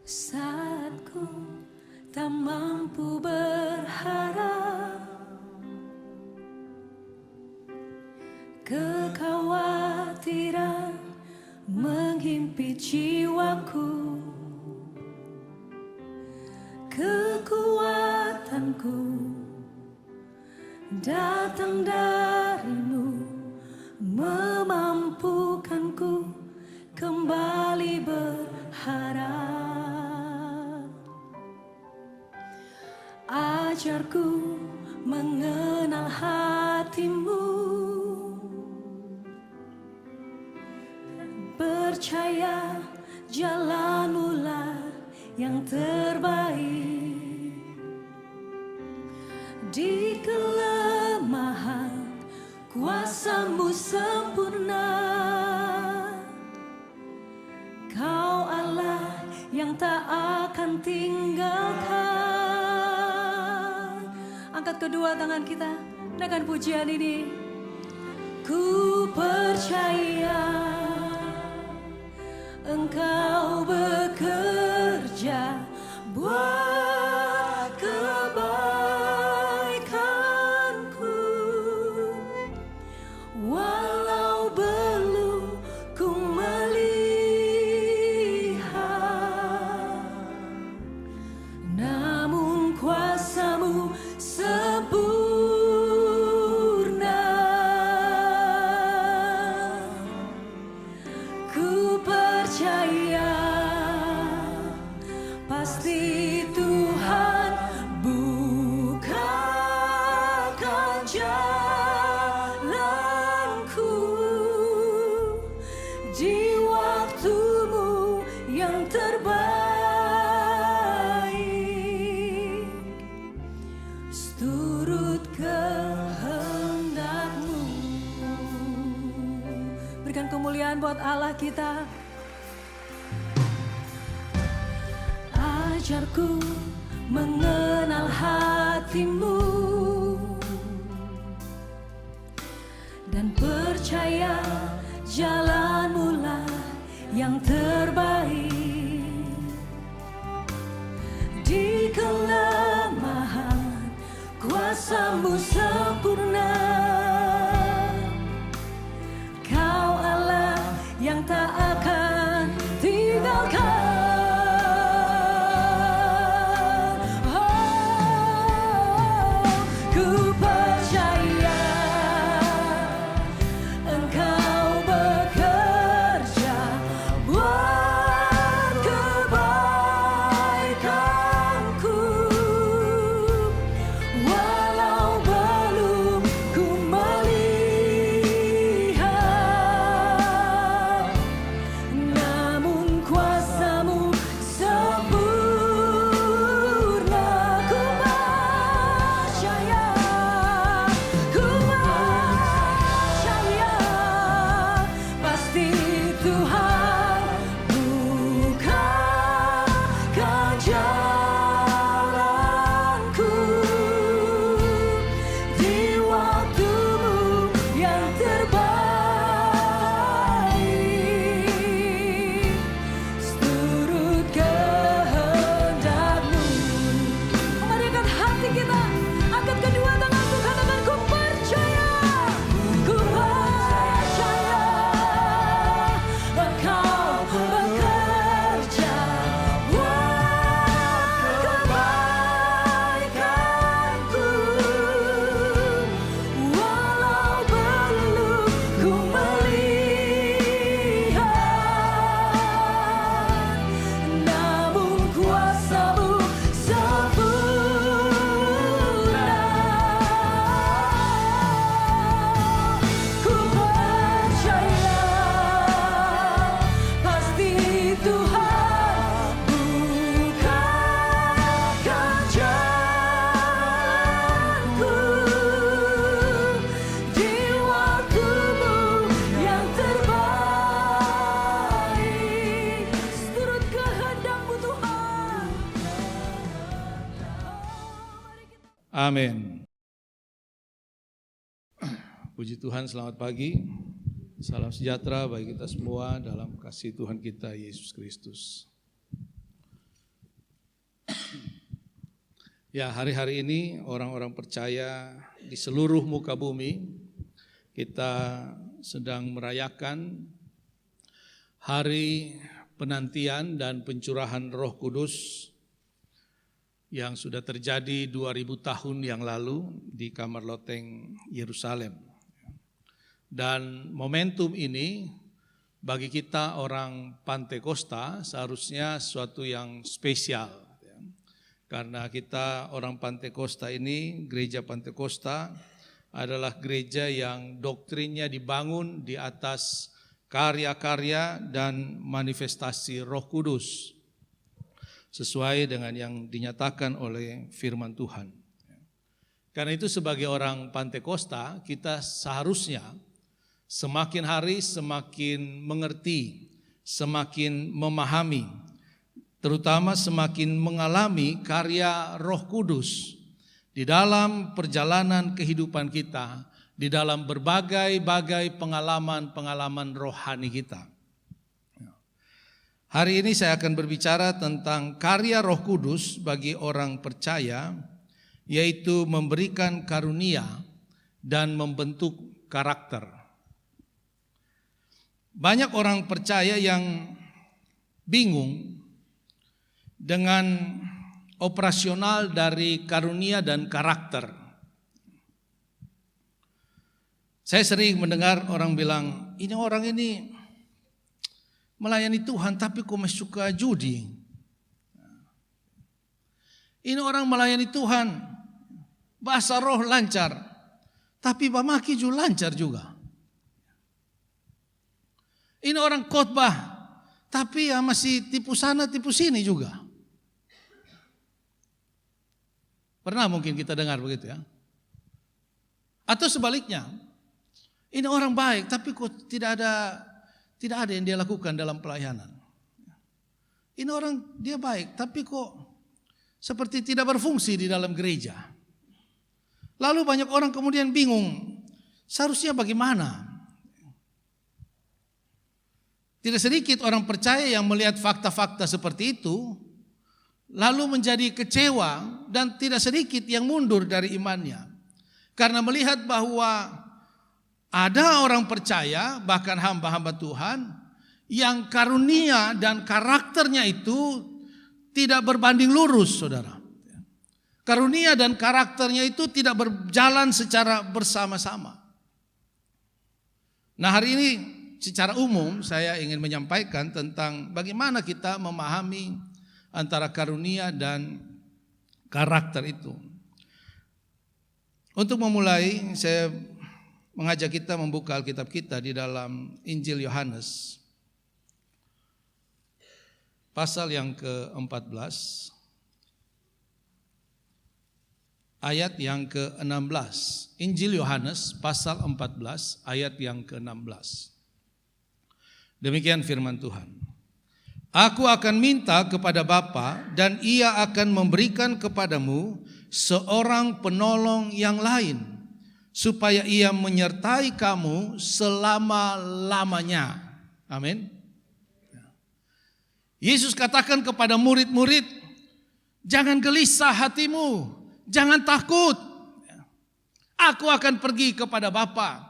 Saat ku tak mampu berharap, kekhawatiran menghimpit jiwaku, kekuatanku datang darimu, memampukanku kembali berharap. Ajarku mengenal hatimu, percaya jalanmu-lah yang terbaik. Di kelemahan kuasa-Mu sempurna, Kau Allah yang tak akan tinggalkan. Angkat kedua tangan kita, naikkan pujian ini. Ku percaya Engkau bekerja buat kebaikanku, walau belum ku melihat, namun kuasa-Mu sempurna. Ku percaya pasti Tuhan bukakan jalanku di waktu-Mu yang terbaik, seturut kehendak-Mu. Berikan kemuliaan buat Allah kita. Ajarku mengenal hati-Mu dan percaya jalan-Mu-lah yang terbaik. Di kelemahan kuasa-Mu sempurna, Kau Allah yang tak akan tinggalkan. Ku percaya Engkau bekerja buat kebaikanku, walau belum ku melihat, namun kuasa-Mu sempurna. Ku percaya pasti Tuhan bukakan jalanku di waktu-Mu yang terbaik, seturut kehendak-Mu. Mari angkat hati kita, angkat kedua tanganku, katakan ku percaya. Ku percaya Engkau bekerja buat kebaikanku, walau belum ku melihat, namun kuasa-Mu sempurna. Ku percaya pasti Tuhan bukakan jalanku di waktu-Mu yang terbaik, seturut kehendak-Mu Tuhan. Amin. Puji Tuhan, selamat pagi. Salam sejahtera bagi kita semua dalam kasih Tuhan kita Yesus Kristus. Ya, hari-hari ini orang-orang percaya di seluruh muka bumi kita sedang merayakan hari penantian dan pencurahan Roh Kudus yang sudah terjadi 2000 tahun yang lalu di Kamar Loteng Yerusalem. Dan momentum ini bagi kita orang Pantekosta seharusnya suatu yang spesial. Karena kita orang Pantekosta ini, gereja Pantekosta adalah gereja yang doktrinnya dibangun di atas karya-karya dan manifestasi Roh Kudus sesuai dengan yang dinyatakan oleh firman Tuhan. Karena itu sebagai orang Pantekosta kita seharusnya semakin hari semakin mengerti, semakin memahami, terutama semakin mengalami karya Roh Kudus di dalam perjalanan kehidupan kita, di dalam berbagai-bagai pengalaman-pengalaman rohani kita. Hari ini saya akan berbicara tentang karya Roh Kudus bagi orang percaya, yaitu memberikan karunia dan membentuk karakter. Banyak orang percaya yang bingung dengan operasional dari karunia dan karakter. Saya sering mendengar orang bilang, ini orang ini melayani Tuhan tapi kok masih suka judi. Ini orang melayani Tuhan, bahasa roh lancar, tapi bamaki juga lancar juga. Ini orang khotbah, tapi ya masih tipu sana tipu sini juga. Pernah mungkin kita dengar begitu ya. Atau sebaliknya, ini orang baik tapi kok tidak ada yang dia lakukan dalam pelayanan. Ini orang dia baik tapi kok seperti tidak berfungsi di dalam gereja. Lalu banyak orang kemudian bingung, seharusnya bagaimana? Tidak sedikit orang percaya yang melihat fakta-fakta seperti itu lalu menjadi kecewa dan tidak sedikit yang mundur dari imannya. Karena melihat bahwa ada orang percaya, bahkan hamba-hamba Tuhan, yang karunia dan karakternya itu tidak berbanding lurus, saudara. Karunia dan karakternya itu tidak berjalan secara bersama-sama. Nah, hari ini secara umum saya ingin menyampaikan tentang bagaimana kita memahami antara karunia dan karakter itu. Untuk memulai, saya mengajak kita membuka Alkitab kita di dalam Injil Yohanes pasal yang ke-14 ayat yang ke-16. Injil Yohanes pasal 14 ayat yang ke-16. Demikian firman Tuhan. Aku akan minta kepada Bapa dan Ia akan memberikan kepadamu seorang penolong yang lain, supaya Ia menyertai kamu selama-lamanya. Amin. Yesus katakan kepada murid-murid, jangan gelisah hatimu, jangan takut. Aku akan pergi kepada Bapa.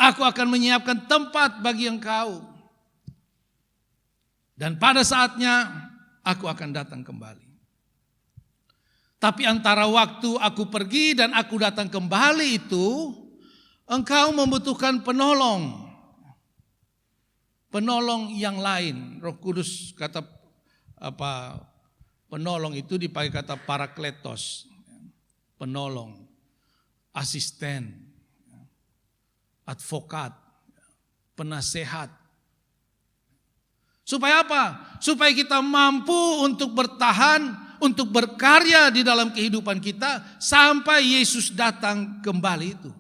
Aku akan menyiapkan tempat bagi engkau. Dan pada saatnya aku akan datang kembali. Tapi antara waktu aku pergi dan aku datang kembali itu, engkau membutuhkan penolong. Penolong yang lain. Roh Kudus kata penolong itu dipakai kata parakletos. Penolong, asisten, advokat, penasehat. Supaya apa? Supaya kita mampu untuk bertahan, untuk berkarya di dalam kehidupan kita sampai Yesus datang kembali itu.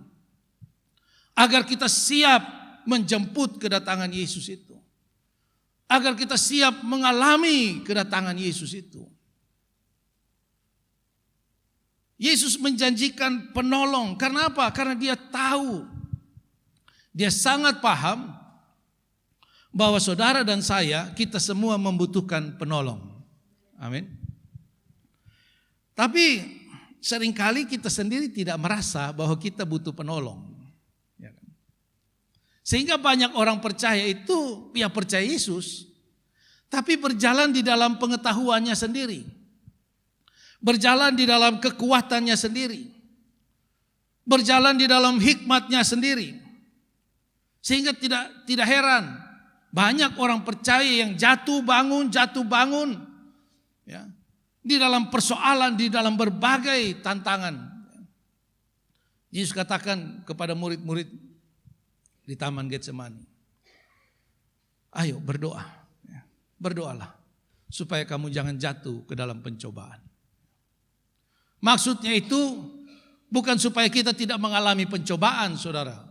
Agar kita siap menjemput kedatangan Yesus itu. Agar kita siap mengalami kedatangan Yesus itu. Yesus menjanjikan penolong. Karena apa? Karena dia tahu. Dia sangat paham bahwa saudara dan saya, kita semua membutuhkan penolong. Amin. Tapi seringkali kita sendiri tidak merasa bahwa kita butuh penolong. Ya kan? Sehingga banyak orang percaya itu ya percaya Yesus, tapi berjalan di dalam pengetahuannya sendiri. Berjalan di dalam kekuatannya sendiri. Berjalan di dalam hikmatnya sendiri. Sehingga tidak heran banyak orang percaya yang jatuh bangun ya, di dalam persoalan, di dalam berbagai tantangan. Yesus katakan kepada murid-murid di Taman Getsemani, ayo berdoa, berdoalah supaya kamu jangan jatuh ke dalam pencobaan. Maksudnya itu bukan supaya kita tidak mengalami pencobaan, saudara.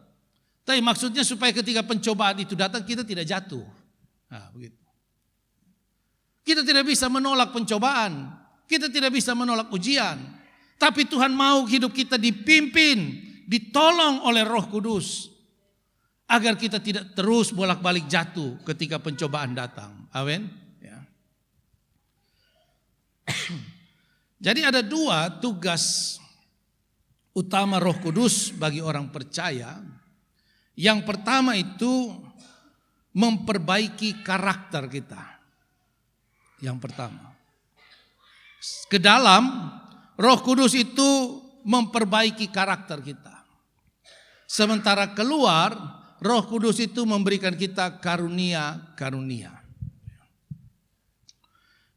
Tapi maksudnya supaya ketika pencobaan itu datang kita tidak jatuh. Nah, begitu. Kita tidak bisa menolak pencobaan. Kita tidak bisa menolak ujian. Tapi Tuhan mau hidup kita dipimpin, ditolong oleh Roh Kudus. Agar kita tidak terus bolak-balik jatuh ketika pencobaan datang. Amin. Ya. Jadi ada dua tugas utama Roh Kudus bagi orang percaya. Yang pertama itu memperbaiki karakter kita. Yang pertama. Ke dalam Roh Kudus itu memperbaiki karakter kita. Sementara keluar Roh Kudus itu memberikan kita karunia-karunia.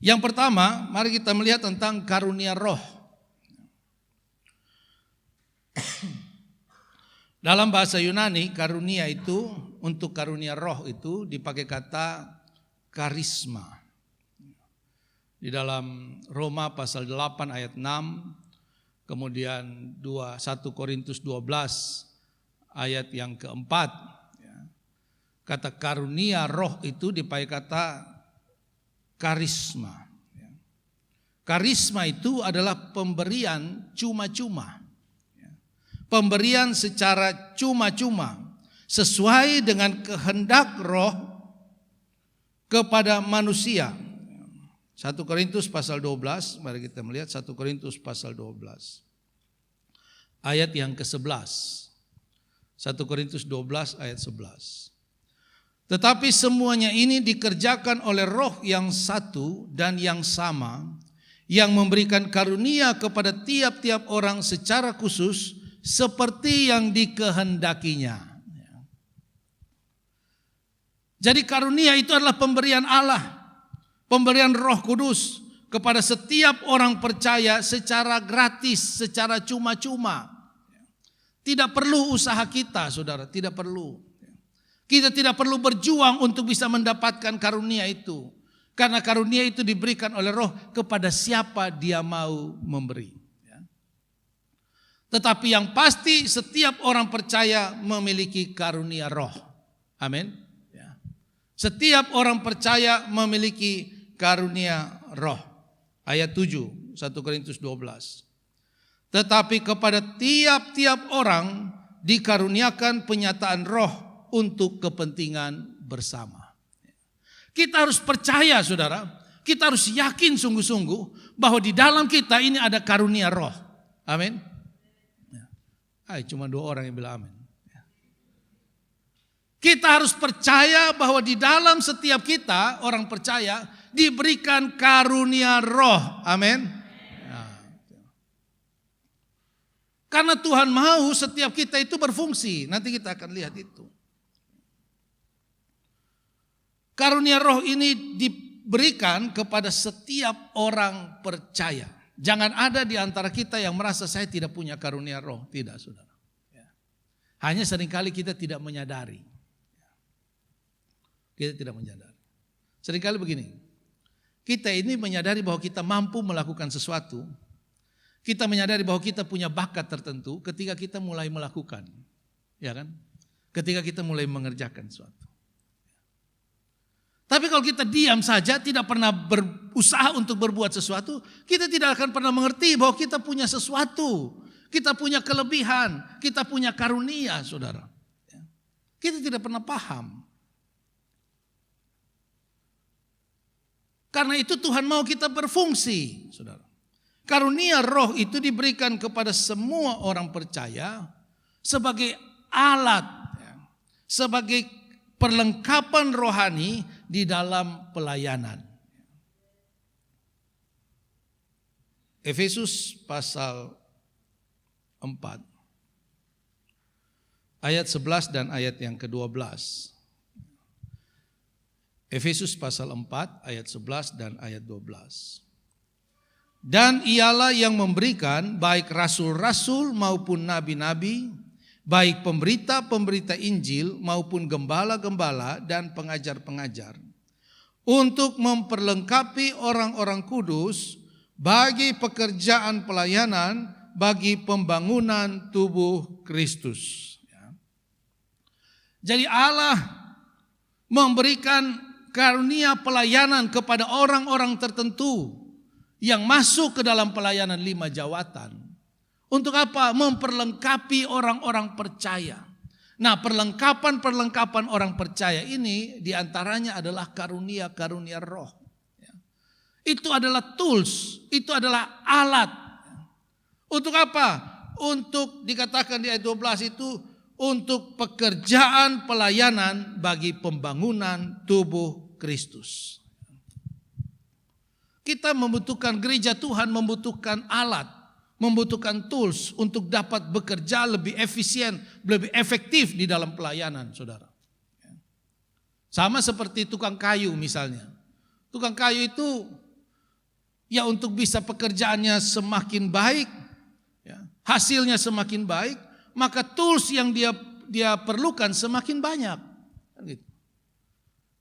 Yang pertama, mari kita melihat tentang karunia roh. Dalam bahasa Yunani, karunia itu, untuk karunia roh itu dipakai kata karisma. Di dalam Roma pasal 8 ayat 6, kemudian 1 Korintus 12 ayat yang keempat. Kata karunia roh itu dipakai kata karisma. Karisma itu adalah pemberian cuma-cuma. Pemberian secara cuma-cuma. Sesuai dengan kehendak roh kepada manusia. 1 Korintus pasal 12, mari kita melihat 1 Korintus pasal 12. Ayat yang ke-11. 1 Korintus 12 ayat 11. Tetapi semuanya ini dikerjakan oleh roh yang satu dan yang sama, yang memberikan karunia kepada tiap-tiap orang secara khusus seperti yang dikehendakinya. Jadi karunia itu adalah pemberian Allah, pemberian Roh Kudus kepada setiap orang percaya secara gratis, secara cuma-cuma. Tidak perlu usaha kita, saudara, tidak perlu. Kita tidak perlu berjuang untuk bisa mendapatkan karunia itu. Karena karunia itu diberikan oleh roh kepada siapa dia mau memberi. Tetapi yang pasti setiap orang percaya memiliki karunia roh. Amin. Setiap orang percaya memiliki karunia roh. Ayat 7, 1 Korintus 12. Tetapi kepada tiap-tiap orang dikaruniakan penyataan roh untuk kepentingan bersama. Kita harus percaya, saudara. Kita harus yakin sungguh-sungguh bahwa di dalam kita ini ada karunia roh. Amin. Cuma 2 orang yang bilang amin. Kita harus percaya bahwa di dalam setiap kita, orang percaya, diberikan karunia roh. Amin. Karena Tuhan mau setiap kita itu berfungsi. Nanti kita akan lihat itu. Karunia roh ini diberikan kepada setiap orang percaya. Jangan ada di antara kita yang merasa saya tidak punya karunia roh. Tidak, saudara. Hanya seringkali kita tidak menyadari. Kita tidak menyadari. Seringkali begini. Kita ini menyadari bahwa kita mampu melakukan sesuatu. Kita menyadari bahwa kita punya bakat tertentu ketika kita mulai melakukan. Ya kan? Ketika kita mulai mengerjakan sesuatu. Tapi kalau kita diam saja, tidak pernah berusaha untuk berbuat sesuatu, kita tidak akan pernah mengerti bahwa kita punya sesuatu. Kita punya kelebihan, kita punya karunia, saudara. Kita tidak pernah paham. Karena itu Tuhan mau kita berfungsi, saudara. Karunia roh itu diberikan kepada semua orang percaya sebagai alat, sebagai perlengkapan rohani di dalam pelayanan. Efesus pasal 4 ayat 11 dan ayat yang ke-12. Efesus pasal 4 ayat 11 dan ayat 12. Dan ialah yang memberikan baik rasul-rasul maupun nabi-nabi, baik pemberita-pemberita Injil maupun gembala-gembala dan pengajar-pengajar, untuk memperlengkapi orang-orang kudus bagi pekerjaan pelayanan, bagi pembangunan tubuh Kristus. Jadi Allah memberikan karunia pelayanan kepada orang-orang tertentu yang masuk ke dalam pelayanan 5 jawatan. Untuk apa? Memperlengkapi orang-orang percaya. Nah, perlengkapan orang percaya ini diantaranya adalah karunia-karunia roh. Itu adalah tools, itu adalah alat. Untuk apa? Untuk dikatakan di ayat 12 itu, untuk pekerjaan pelayanan bagi pembangunan tubuh Kristus. Kita membutuhkan, gereja Tuhan membutuhkan alat, membutuhkan tools untuk dapat bekerja lebih efisien, lebih efektif di dalam pelayanan, saudara. Sama seperti tukang kayu misalnya. Tukang kayu itu ya untuk bisa pekerjaannya semakin baik, hasilnya semakin baik, maka tools yang dia perlukan semakin banyak.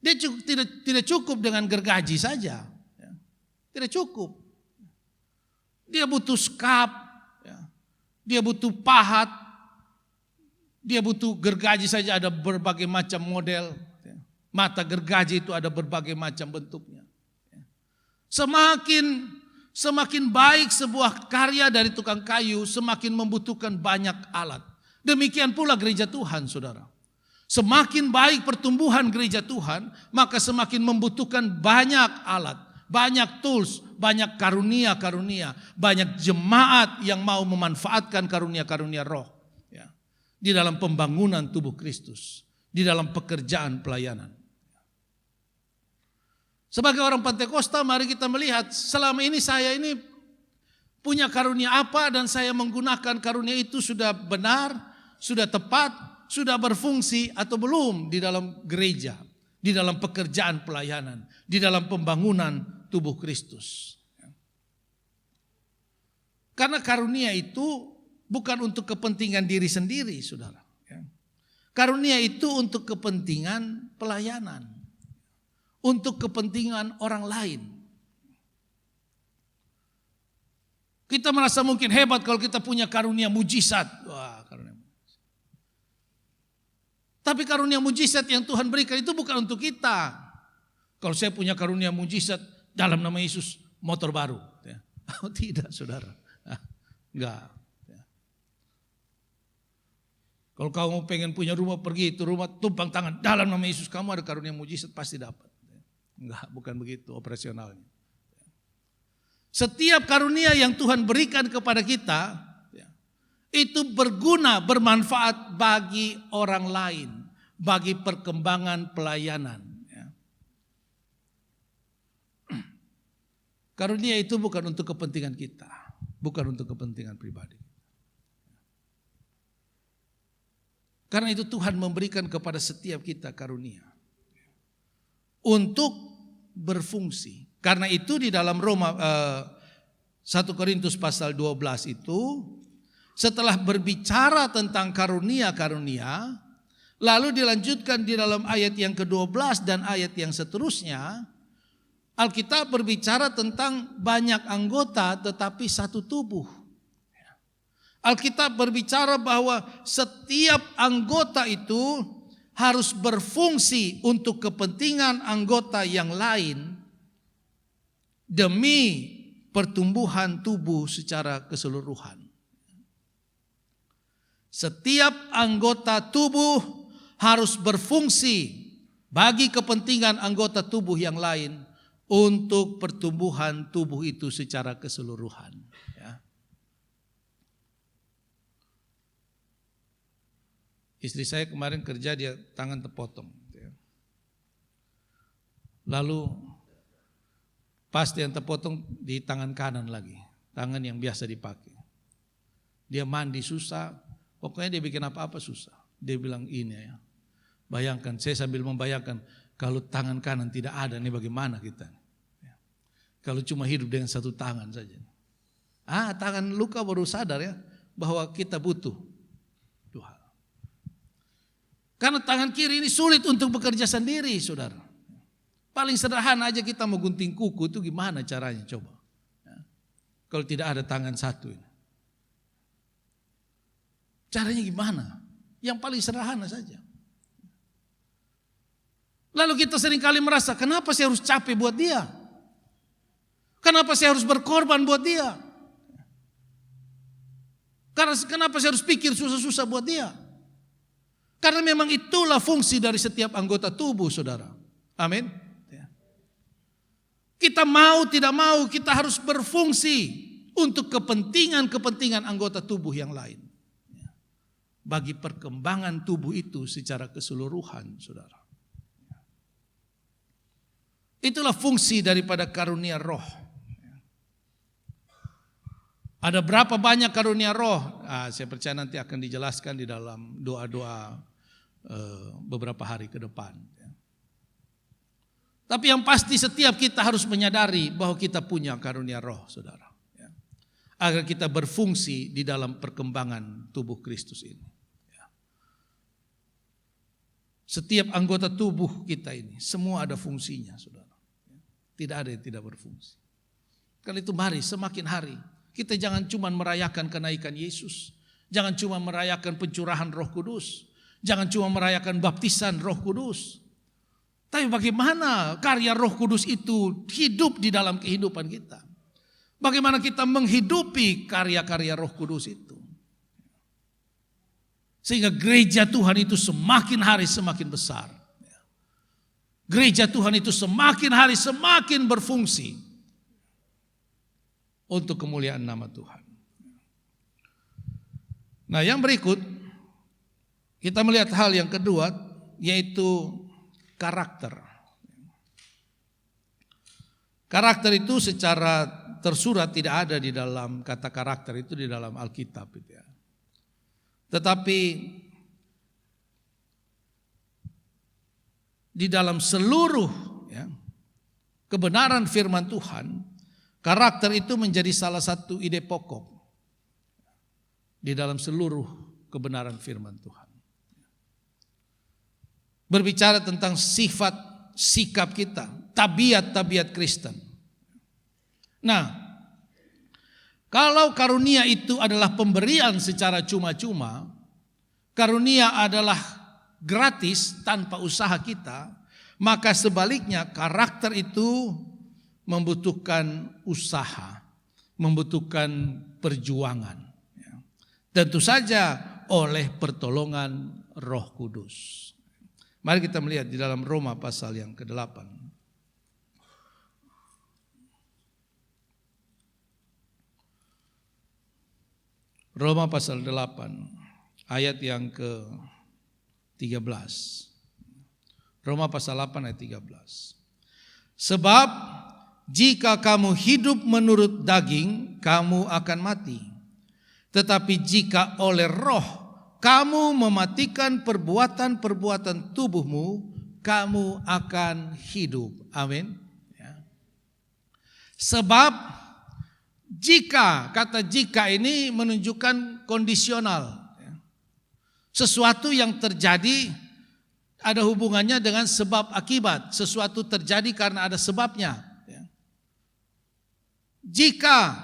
Dia tidak cukup dengan gergaji saja. Tidak cukup. Dia butuh skap, dia butuh pahat, dia butuh gergaji saja ada berbagai macam model. Mata gergaji itu ada berbagai macam bentuknya. Semakin baik sebuah karya dari tukang kayu, semakin membutuhkan banyak alat. Demikian pula gereja Tuhan, saudara. Semakin baik pertumbuhan gereja Tuhan, maka semakin membutuhkan banyak alat, banyak tools, banyak karunia-karunia, banyak jemaat yang mau memanfaatkan karunia-karunia roh di dalam pembangunan tubuh Kristus, di dalam pekerjaan pelayanan. Sebagai orang Pentakosta, mari kita melihat selama ini saya ini punya karunia apa dan saya menggunakan karunia itu sudah benar, sudah tepat, sudah berfungsi atau belum di dalam gereja, di dalam pekerjaan pelayanan, di dalam pembangunan tubuh Kristus. Karena karunia itu bukan untuk kepentingan diri sendiri, saudara. Karunia itu untuk kepentingan pelayanan, untuk kepentingan orang lain. Kita merasa mungkin hebat kalau kita punya karunia mujizat. Wah, karunia mujizat. Tapi karunia mujizat yang Tuhan berikan itu bukan untuk kita. Kalau saya punya karunia mujizat dalam nama Yesus, motor baru. Oh, tidak, saudara. Enggak. Kalau kamu pengen punya rumah, pergi itu rumah, tumpang tangan dalam nama Yesus, kamu ada karunia mujizat pasti dapat. Enggak, bukan begitu operasionalnya. Setiap karunia yang Tuhan berikan kepada kita itu berguna, bermanfaat bagi orang lain, bagi perkembangan pelayanan. Karunia itu bukan untuk kepentingan kita, bukan untuk kepentingan pribadi. Karena itu Tuhan memberikan kepada setiap kita karunia untuk berfungsi. Karena itu di dalam Roma 1 Korintus pasal 12 itu, setelah berbicara tentang karunia-karunia, lalu dilanjutkan di dalam ayat yang ke-12 dan ayat yang seterusnya, Alkitab berbicara tentang banyak anggota tetapi satu tubuh. Alkitab berbicara bahwa setiap anggota itu harus berfungsi untuk kepentingan anggota yang lain demi pertumbuhan tubuh secara keseluruhan. Setiap anggota tubuh harus berfungsi bagi kepentingan anggota tubuh yang lain untuk pertumbuhan tubuh itu secara keseluruhan. Istri saya kemarin kerja, dia tangan terpotong. Lalu pas dia terpotong di tangan kanan lagi, tangan yang biasa dipakai. Dia mandi susah, pokoknya dia bikin apa-apa susah. Dia bilang ini ya, bayangkan, saya sambil membayangkan kalau tangan kanan tidak ada, nih bagaimana kita? Kalau cuma hidup dengan satu tangan saja. Tangan luka baru sadar ya, bahwa kita butuh Tuhan. Karena tangan kiri ini sulit untuk bekerja sendiri, saudara. Paling sederhana aja kita mau gunting kuku itu gimana caranya coba. Kalau tidak ada tangan satu ini. Caranya gimana? Yang paling sederhana saja. Lalu kita seringkali merasa, kenapa saya harus capek buat dia? Kenapa saya harus berkorban buat dia? Kenapa saya harus pikir susah-susah buat dia? Karena memang itulah fungsi dari setiap anggota tubuh, saudara. Amin. Kita mau tidak mau, kita harus berfungsi untuk kepentingan anggota tubuh yang lain. Bagi perkembangan tubuh itu secara keseluruhan, saudara. Itulah fungsi daripada karunia roh. Ada berapa banyak karunia roh? Saya percaya nanti akan dijelaskan di dalam doa-doa beberapa hari ke depan. Tapi yang pasti setiap kita harus menyadari bahwa kita punya karunia roh, saudara. Agar kita berfungsi di dalam perkembangan tubuh Kristus ini. Setiap anggota tubuh kita ini, semua ada fungsinya, saudara. Tidak ada yang tidak berfungsi. Karena itu mari semakin hari, kita jangan cuma merayakan kenaikan Yesus. Jangan cuma merayakan pencurahan Roh Kudus. Jangan cuma merayakan baptisan Roh Kudus. Tapi bagaimana karya Roh Kudus itu hidup di dalam kehidupan kita? Bagaimana kita menghidupi karya-karya Roh Kudus itu? Sehingga gereja Tuhan itu semakin hari semakin besar. Gereja Tuhan itu semakin hari semakin berfungsi untuk kemuliaan nama Tuhan. Nah, yang berikut kita melihat hal yang kedua, yaitu karakter. Karakter itu secara tersurat tidak ada di dalam kata karakter itu di dalam Alkitab itu ya. Tetapi di dalam seluruh ya, kebenaran firman Tuhan, karakter itu menjadi salah satu ide pokok di dalam seluruh kebenaran firman Tuhan. Berbicara tentang sifat, sikap kita, tabiat Kristen. Nah, kalau karunia itu adalah pemberian secara cuma-cuma, karunia adalah gratis tanpa usaha kita, maka sebaliknya karakter itu membutuhkan usaha, membutuhkan perjuangan. Tentu saja oleh pertolongan Roh Kudus. Mari kita melihat di dalam Roma pasal yang ke-8. Roma pasal 8 ayat yang ke-13. Roma pasal 8 ayat 13. Sebab jika kamu hidup menurut daging, kamu akan mati. Tetapi jika oleh Roh kamu mematikan perbuatan-perbuatan tubuhmu, kamu akan hidup. Amin. Ya. Sebab jika, kata jika ini menunjukkan kondisional. Sesuatu yang terjadi ada hubungannya dengan sebab akibat. Sesuatu terjadi karena ada sebabnya. Jika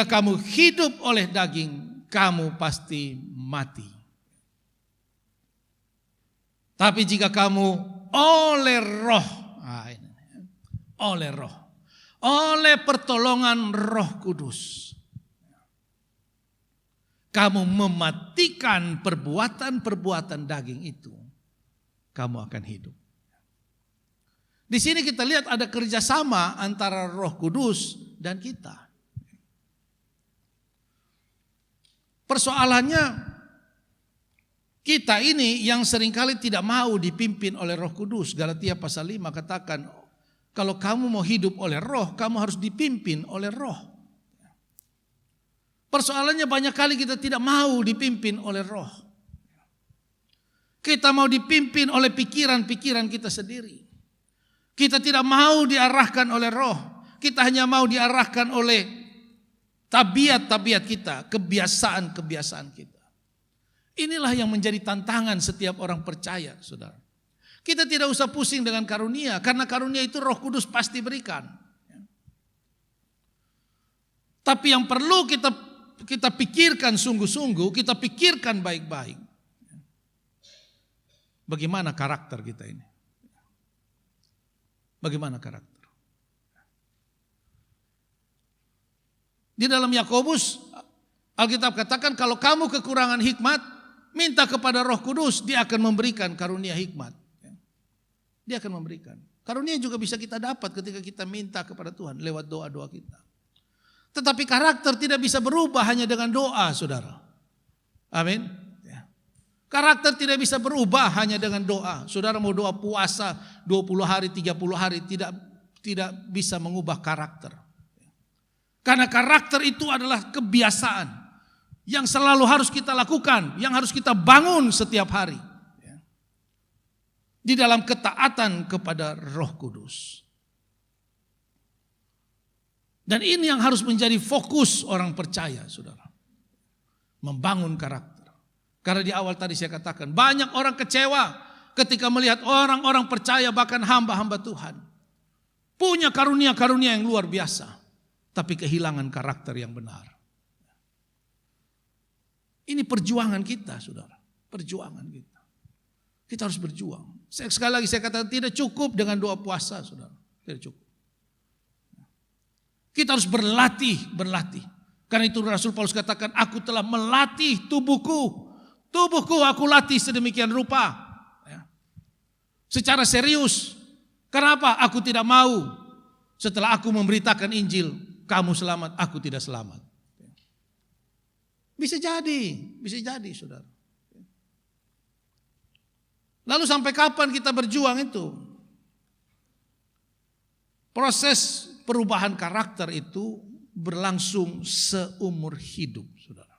kamu hidup oleh daging, kamu pasti mati. Tapi jika kamu oleh Roh, oleh pertolongan Roh Kudus, kamu mematikan perbuatan-perbuatan daging itu, kamu akan hidup. Di sini kita lihat ada kerjasama antara Roh Kudus dan kita. Persoalannya, Kita ini yang seringkali tidak mau dipimpin oleh Roh Kudus. Galatia pasal 5 katakan, kalau kamu mau hidup oleh Roh, kamu harus dipimpin oleh Roh. Persoalannya banyak kali kita tidak mau dipimpin oleh Roh. Kita mau dipimpin oleh pikiran-pikiran kita sendiri. Kita tidak mau diarahkan oleh Roh. Kita hanya mau diarahkan oleh tabiat-tabiat kita, kebiasaan-kebiasaan kita. Inilah yang menjadi tantangan setiap orang percaya, saudara. Kita tidak usah pusing dengan karunia, karena karunia itu Roh Kudus pasti berikan. Tapi yang perlu kita pikirkan sungguh-sungguh, kita pikirkan baik-baik. Bagaimana karakter kita ini? Bagaimana karakter? Di dalam Yakobus, Alkitab katakan kalau kamu kekurangan hikmat, minta kepada Roh Kudus, Dia akan memberikan karunia hikmat. Dia akan memberikan. Karunia juga bisa kita dapat ketika kita minta kepada Tuhan lewat doa-doa kita. Tetapi karakter tidak bisa berubah hanya dengan doa, saudara. Amin. Karakter tidak bisa berubah hanya dengan doa. Saudara mau doa puasa 20 hari, 30 hari, tidak bisa mengubah karakter. Karena karakter itu adalah kebiasaan yang selalu harus kita lakukan, yang harus kita bangun setiap hari. Di dalam ketaatan kepada Roh Kudus. Dan ini yang harus menjadi fokus orang percaya, saudara. Membangun karakter. Karena di awal tadi saya katakan, banyak orang kecewa ketika melihat orang-orang percaya, bahkan hamba-hamba Tuhan. Punya karunia-karunia yang luar biasa, tapi kehilangan karakter yang benar. Ini perjuangan kita, saudara. Perjuangan kita. Kita harus berjuang. Sekali lagi saya katakan, tidak cukup dengan doa puasa, saudara. Tidak cukup. Kita harus berlatih. Karena itu Rasul Paulus katakan, aku telah melatih tubuhku. Tubuhku aku latih sedemikian rupa. Secara serius. Kenapa? Aku tidak mau setelah aku memberitakan Injil, kamu selamat, aku tidak selamat. Bisa jadi saudara. Lalu sampai kapan kita berjuang itu? Proses perubahan karakter itu berlangsung seumur hidup, saudara.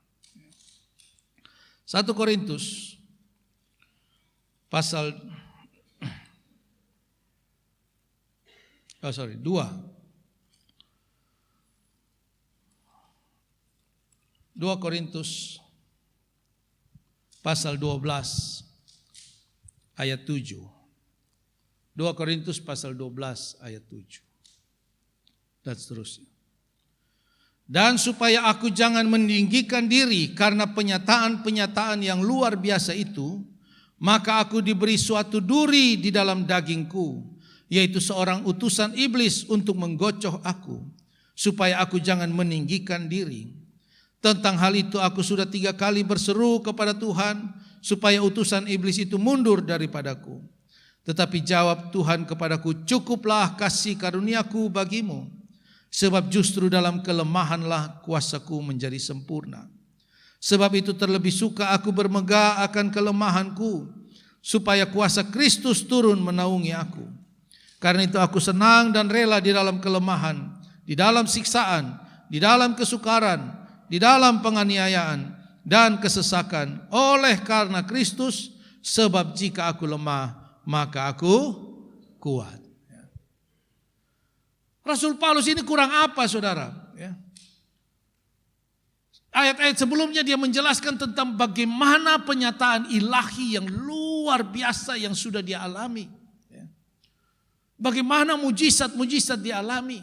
1 Korintus pasal 2 Korintus pasal 12 ayat 7. 2 Korintus pasal 12 ayat 7. Dan seterusnya. Dan supaya aku jangan meninggikan diri karena penyataan-penyataan yang luar biasa itu, maka aku diberi suatu duri di dalam dagingku, yaitu seorang utusan iblis untuk menggocoh aku, supaya aku jangan meninggikan diri. Tentang hal itu aku sudah 3 kali berseru kepada Tuhan, supaya utusan iblis itu mundur daripadaku. Tetapi jawab Tuhan kepadaku, cukuplah kasih karuniaku bagimu, sebab justru dalam kelemahanlah kuasaku menjadi sempurna. Sebab itu terlebih suka aku bermegah akan kelemahanku, supaya kuasa Kristus turun menaungi aku. Karena itu aku senang dan rela di dalam kelemahan, di dalam siksaan, di dalam kesukaran, di dalam penganiayaan dan kesesakan oleh karena Kristus, sebab jika aku lemah, maka aku kuat. Rasul Paulus ini kurang apa, saudara? Ayat-ayat sebelumnya dia menjelaskan tentang bagaimana penyataan ilahi yang luar biasa yang sudah dia alami. Bagaimana mujizat-mujizat dia alami.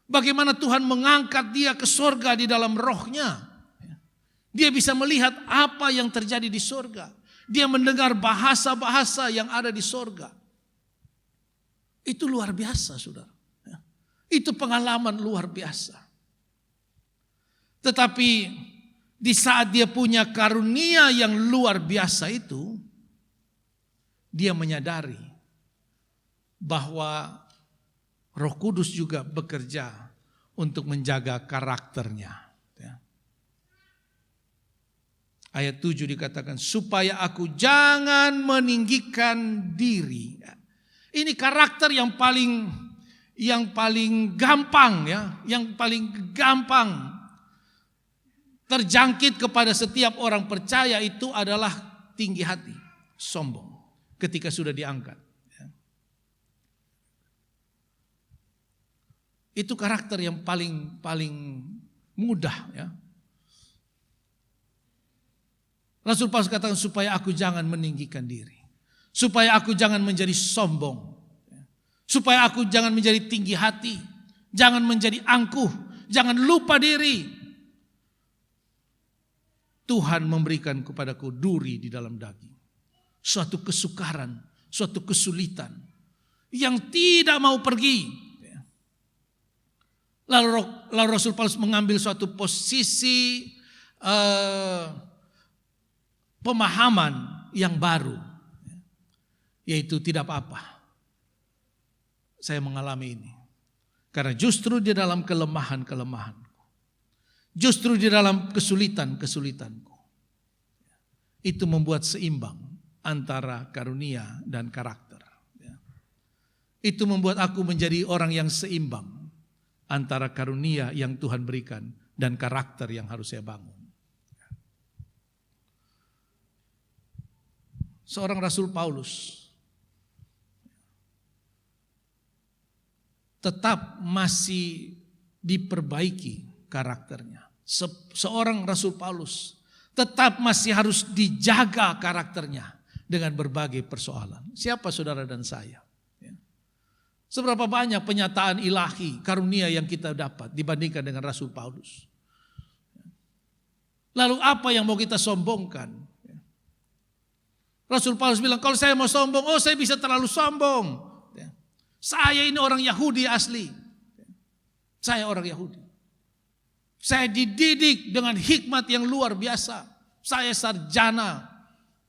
Bagaimana Tuhan mengangkat dia ke sorga di dalam rohnya. Dia bisa melihat apa yang terjadi di sorga. Dia mendengar bahasa-bahasa yang ada di sorga. Itu luar biasa, saudara. Itu pengalaman luar biasa. Tetapi di saat dia punya karunia yang luar biasa itu, dia menyadari bahwa Roh Kudus juga bekerja untuk menjaga karakternya. Ayat 7 dikatakan, supaya aku jangan meninggikan diri. Ini karakter yang paling gampang ya, yang paling gampang terjangkit kepada setiap orang percaya itu adalah tinggi hati, sombong ketika sudah diangkat. Itu karakter yang paling mudah ya. Rasul Paulus katakan supaya aku jangan meninggikan diri. Supaya aku jangan menjadi sombong. Supaya aku jangan menjadi tinggi hati. Jangan menjadi angkuh. Jangan lupa diri. Tuhan memberikan kepadaku duri di dalam daging. Suatu kesukaran, suatu kesulitan yang tidak mau pergi. Lalu Rasul Paulus mengambil suatu posisi pemahaman yang baru, yaitu tidak apa-apa saya mengalami ini, karena justru di dalam kelemahan-kelemahanku, justru di dalam kesulitan-kesulitanku, itu membuat seimbang antara karunia dan karakter. Itu membuat aku menjadi orang yang seimbang antara karunia yang Tuhan berikan dan karakter yang harus saya bangun. Seorang Rasul Paulus tetap masih diperbaiki karakternya. Seorang Rasul Paulus tetap masih harus dijaga karakternya dengan berbagai persoalan. Siapa saudara dan saya? Seberapa banyak penyataan ilahi, karunia yang kita dapat dibandingkan dengan Rasul Paulus. Lalu apa yang mau kita sombongkan? Rasul Paulus bilang, kalau saya mau sombong, saya bisa terlalu sombong. Saya ini orang Yahudi asli. Saya orang Yahudi. Saya dididik dengan hikmat yang luar biasa. Saya sarjana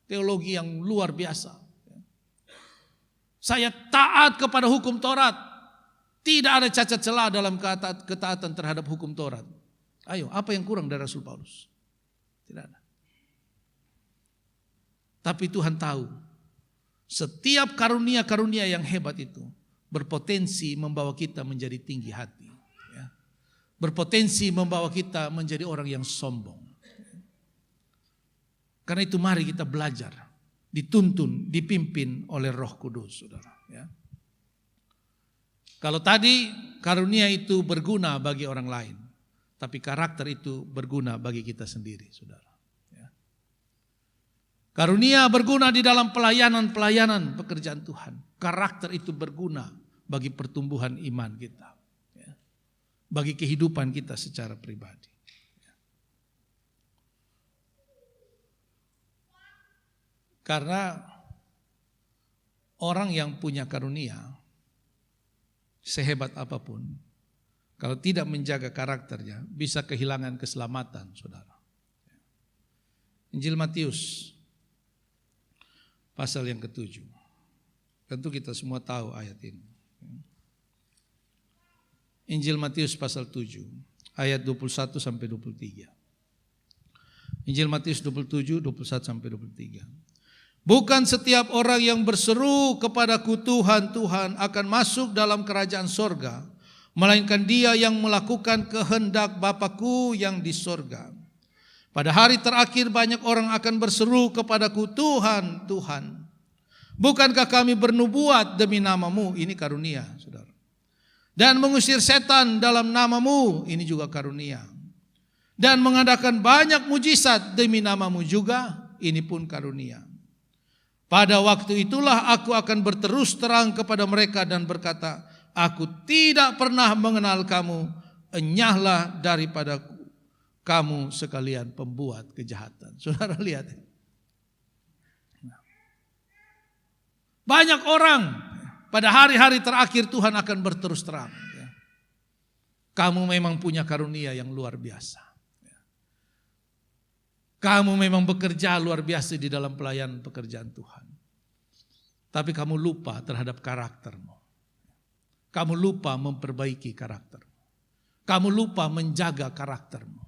teologi yang luar biasa. Saya taat kepada hukum Taurat. Tidak ada cacat celah dalam ketaatan terhadap hukum Taurat. Ayo, apa yang kurang dari Rasul Paulus? Tidak ada. Tapi Tuhan tahu, setiap karunia-karunia yang hebat itu berpotensi membawa kita menjadi tinggi hati. Berpotensi membawa kita menjadi orang yang sombong. Karena itu mari kita belajar, dituntun, dipimpin oleh Roh Kudus, saudara. Kalau tadi karunia itu berguna bagi orang lain, tapi karakter itu berguna bagi kita sendiri, saudara. Karunia berguna di dalam pelayanan pekerjaan Tuhan. Karakter itu berguna bagi pertumbuhan iman kita. Bagi kehidupan kita secara pribadi. Karena orang yang punya karunia, sehebat apapun, kalau tidak menjaga karakternya, bisa kehilangan keselamatan, saudara. Injil Matius pasal yang ke-7. Tentu kita semua tahu ayat ini. Injil Matius pasal 7 ayat 21 sampai 23. Injil Matius 27 21 sampai 23. Bukan setiap orang yang berseru kepadaku Tuhan, Tuhan akan masuk dalam kerajaan sorga, melainkan dia yang melakukan kehendak Bapa-Ku yang di sorga. Pada hari terakhir banyak orang akan berseru kepadaku, Tuhan, Tuhan, bukankah kami bernubuat demi namamu? Ini karunia, saudara. Dan mengusir setan dalam namamu, ini juga karunia. Dan mengadakan banyak mujizat demi namamu juga, ini pun karunia. Pada waktu itulah aku akan berterus terang kepada mereka dan berkata, aku tidak pernah mengenal kamu, enyahlah daripada kamu sekalian pembuat kejahatan. Saudara lihat. Banyak orang pada hari-hari terakhir Tuhan akan berterus terang. Kamu memang punya karunia yang luar biasa. Kamu memang bekerja luar biasa di dalam pelayanan pekerjaan Tuhan. Tapi kamu lupa terhadap karaktermu. Kamu lupa memperbaiki karaktermu. Kamu lupa menjaga karaktermu.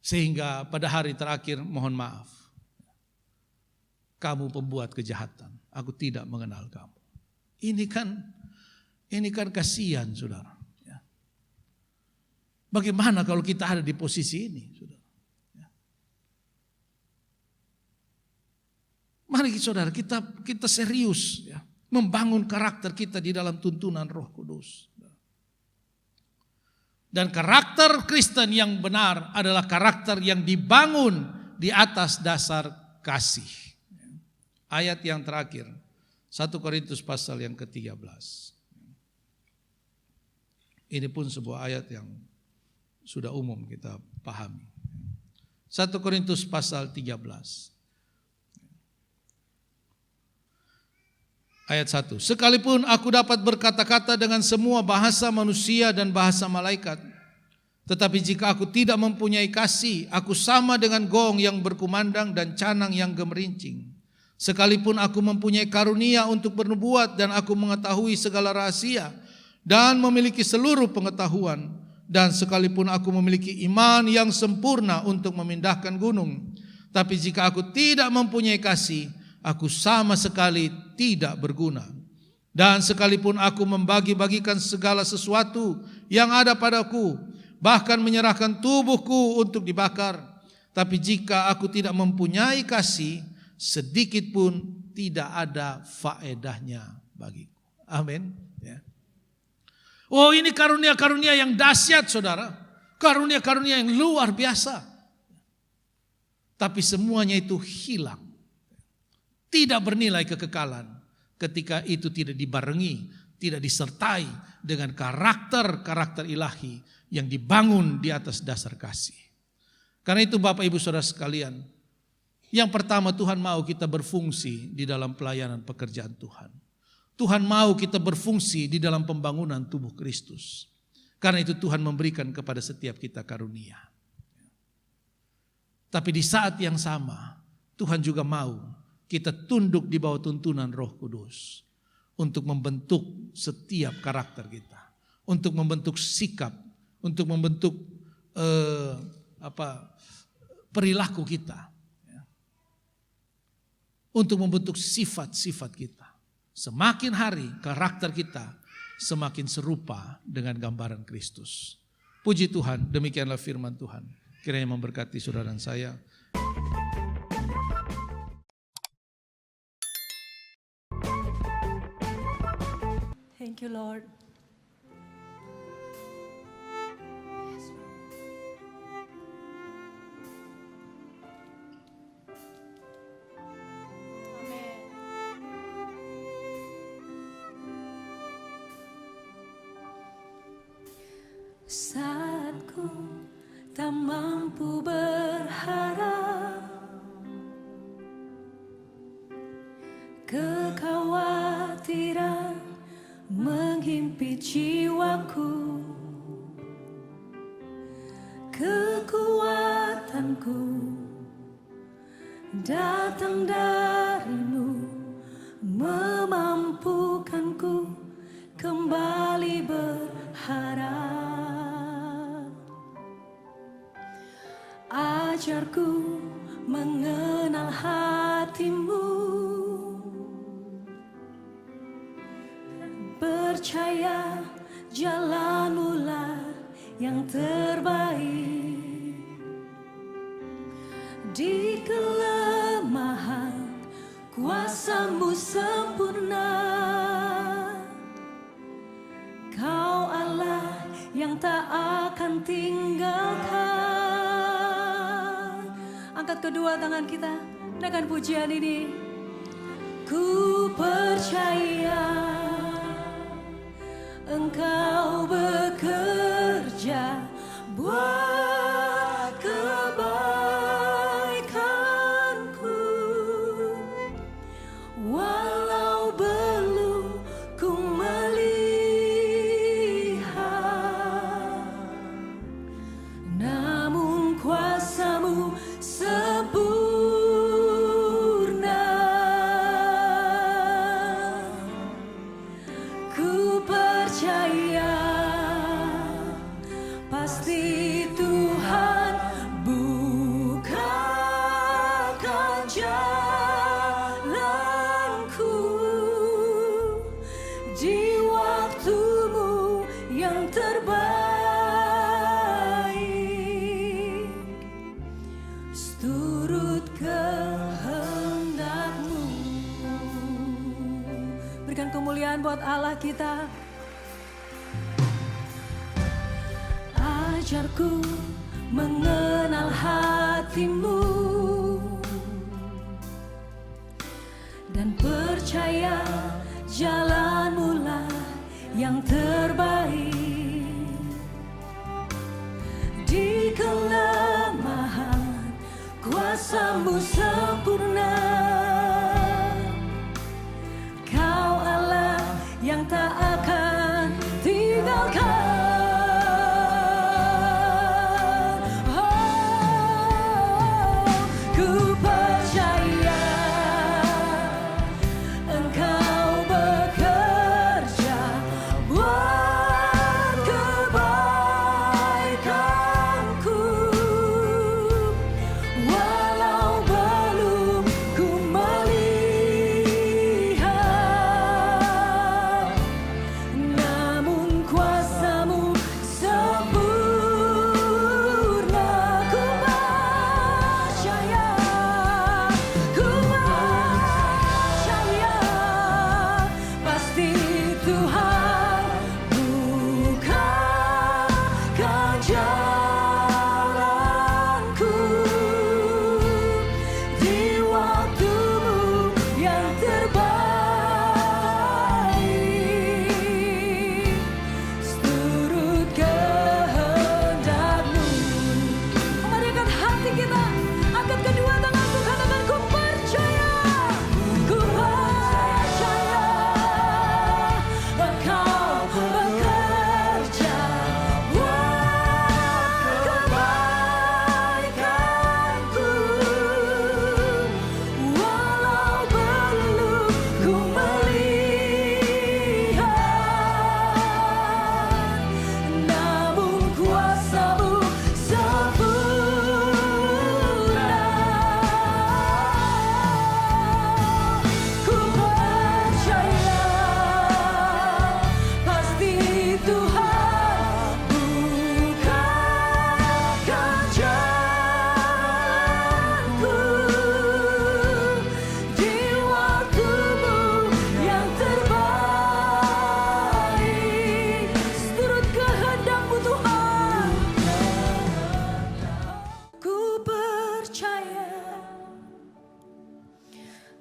Sehingga pada hari terakhir mohon maaf. Kamu pembuat kejahatan, aku tidak mengenal kamu. Ini kan kasihan, saudara. Ya. Bagaimana kalau kita ada di posisi ini, saudara? Ya. Mari saudara kita serius ya, membangun karakter kita di dalam tuntunan Roh Kudus. Dan karakter Kristen yang benar adalah karakter yang dibangun di atas dasar kasih. Ayat yang terakhir, 1 Korintus pasal yang ke-13. Ini pun sebuah ayat yang sudah umum kita pahami. 1 Korintus pasal 13. Ayat 1. Sekalipun aku dapat berkata-kata dengan semua bahasa manusia dan bahasa malaikat, tetapi jika aku tidak mempunyai kasih, aku sama dengan gong yang berkumandang dan canang yang gemerincing. Sekalipun aku mempunyai karunia untuk bernubuat dan aku mengetahui segala rahasia dan memiliki seluruh pengetahuan, dan sekalipun aku memiliki iman yang sempurna untuk memindahkan gunung, tapi jika aku tidak mempunyai kasih, aku sama sekali tidak berguna. Dan sekalipun aku membagi-bagikan segala sesuatu yang ada padaku, bahkan menyerahkan tubuhku untuk dibakar, tapi jika aku tidak mempunyai kasih, sedikit pun tidak ada faedahnya bagiku. Amin. Ya. Oh, ini karunia-karunia yang dahsyat, saudara. Karunia-karunia yang luar biasa. Tapi semuanya itu hilang. Tidak bernilai kekekalan ketika itu tidak dibarengi, tidak disertai dengan karakter-karakter ilahi yang dibangun di atas dasar kasih. Karena itu Bapak Ibu Saudara sekalian, yang pertama, Tuhan mau kita berfungsi di dalam pelayanan pekerjaan Tuhan. Tuhan mau kita berfungsi di dalam pembangunan tubuh Kristus. Karena itu Tuhan memberikan kepada setiap kita karunia. Tapi di saat yang sama, Tuhan juga mau kita tunduk di bawah tuntunan Roh Kudus untuk membentuk setiap karakter kita, untuk membentuk sikap, untuk membentuk perilaku kita. Untuk membentuk sifat-sifat kita. Semakin hari karakter kita semakin serupa dengan gambaran Kristus. Puji Tuhan, demikianlah firman Tuhan. Kiranya memberkati saudara dan saya. Thank you, Lord. Saat ku tak mampu berharap, kekhawatiran menghimpit jiwaku, kekuatanku datang darimu, memampukanku kembali berharap. Ajarku mengenal hatimu, percaya jalanmu lah yang terbaik. Di kelemahan kuasa-Mu sempurna, Kau Allah yang tak akan tinggalkan. Angkat kedua tangan kita dengan pujian ini. Ku percaya Engkau bekerja buat kebaikanku, walau belum ku melihat, namun kuasa-Mu sempurna. Ku percaya pasti Tuhan buat Allah kita. Ajarku mengenal hatimu dan percaya jalanmu-lah yang terbaik. Di kelemahan kuasa-Mu sempurna, Kau Allah yang tak akan tinggalkan.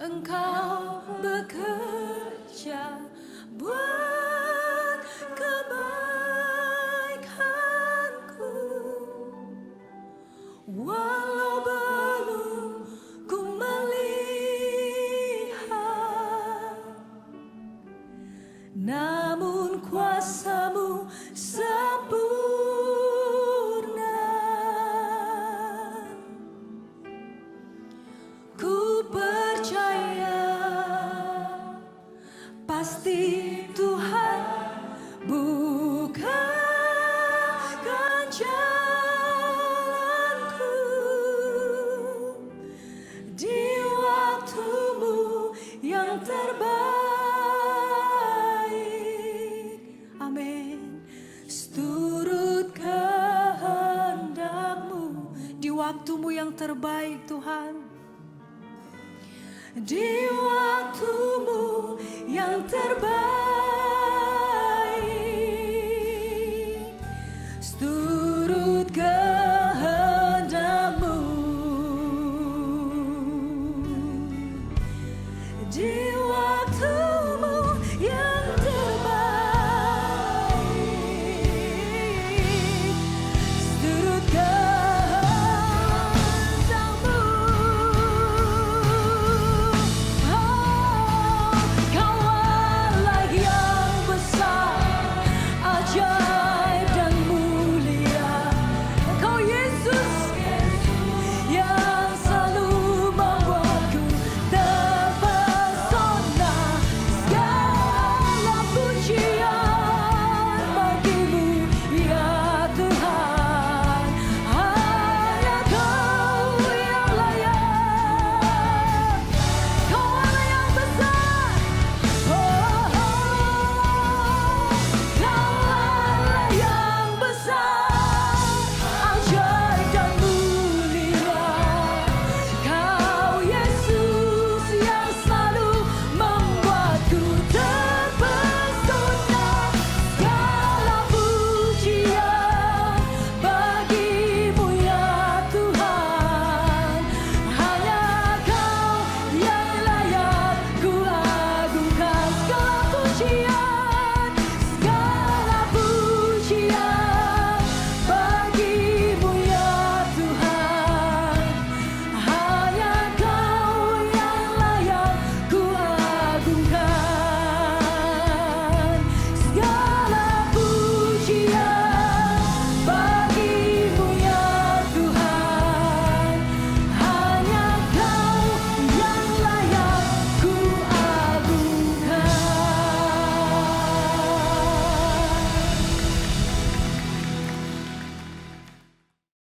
Engkau bekerja buat kebaikanku, walau belum ku melihat, namun kuasa-Mu sempurna. Ku percaya pasti Tuhan bukakan jalanku di waktu-Mu yang terbaik. Amin. Seturut kehendak-Mu di waktu-Mu yang terbaik, Tuhan. Di waktu-Mu yang terbaik.